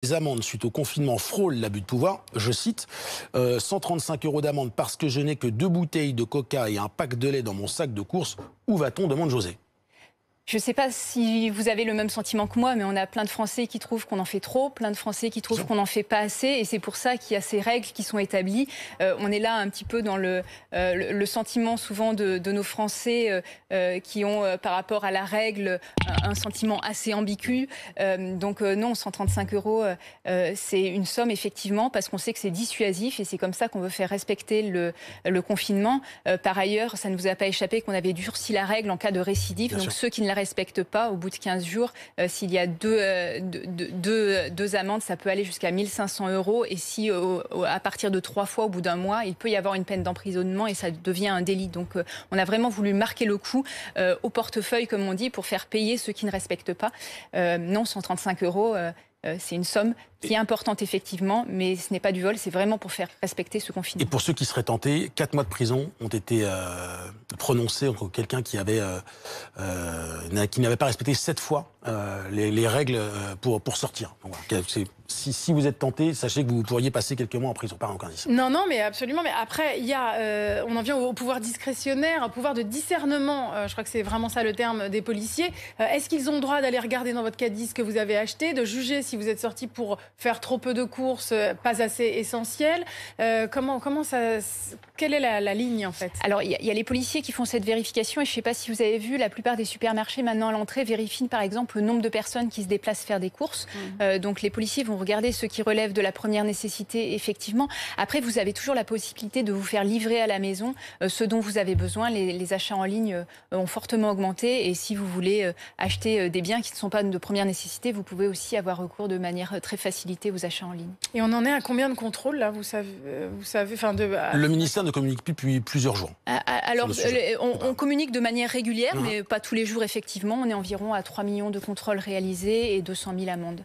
Les amendes suite au confinement frôlent l'abus de pouvoir. Je cite, 135 € d'amende parce que je n'ai que 2 bouteilles de coca et un pack de lait dans mon sac de course. Où va-t-on, demande José. Je ne sais pas si vous avez le même sentiment que moi, mais on a plein de Français qui trouvent qu'on en fait trop, plein de Français qui trouvent qu'on n'en fait pas assez, et c'est pour ça qu'il y a ces règles qui sont établies. On est là un petit peu dans le sentiment souvent de nos Français qui ont par rapport à la règle un sentiment assez ambigu. Donc non, 135 €, c'est une somme effectivement parce qu'on sait que c'est dissuasif et c'est comme ça qu'on veut faire respecter le confinement. Par ailleurs, ça ne vous a pas échappé qu'on avait durci la règle en cas de récidive. Bien donc sûr. Ceux qui ne la respectent pas, au bout de 15 jours, s'il y a deux amendes, ça peut aller jusqu'à 1 500 €. Et si à partir de 3 fois, au bout d'un mois, il peut y avoir une peine d'emprisonnement et ça devient un délit. Donc on a vraiment voulu marquer le coup au portefeuille, comme on dit, pour faire payer ceux qui ne respectent pas. Non, 135 €, c'est une somme qui est importante effectivement, mais ce n'est pas du vol, c'est vraiment pour faire respecter ce confinement. Et pour ceux qui seraient tentés, 4 mois de prison ont été prononcés contre quelqu'un qui n'avait pas respecté 7 fois les règles pour sortir. Donc, voilà, si vous êtes tenté, sachez que vous pourriez passer quelques mois en prison, pas encore ici. Non, mais absolument. Mais après, il y a, on en vient au pouvoir discrétionnaire, au pouvoir de discernement. Je crois que c'est vraiment ça le terme des policiers. Est-ce qu'ils ont le droit d'aller regarder dans votre caddie ce que vous avez acheté, de juger si vous êtes sorti pour faire trop peu de courses, pas assez essentielles? Comment ça, quelle est la ligne en fait? Alors il y a les policiers qui font cette vérification et je ne sais pas si vous avez vu, la plupart des supermarchés maintenant à l'entrée vérifient par exemple le nombre de personnes qui se déplacent faire des courses. Donc les policiers vont regarder ce qui relève de la première nécessité effectivement. Après vous avez toujours la possibilité de vous faire livrer à la maison ce dont vous avez besoin. Les achats en ligne ont fortement augmenté et si vous voulez acheter des biens qui ne sont pas de première nécessité, vous pouvez aussi avoir recours de manière très facilitée aux achats en ligne. Et on en est à combien de contrôles là, vous savez Le ministère ne communique plus depuis plusieurs jours. Alors, on communique de manière régulière, mais pas tous les jours, effectivement. On est environ à 3 millions de contrôles réalisés et 200 000 amendes.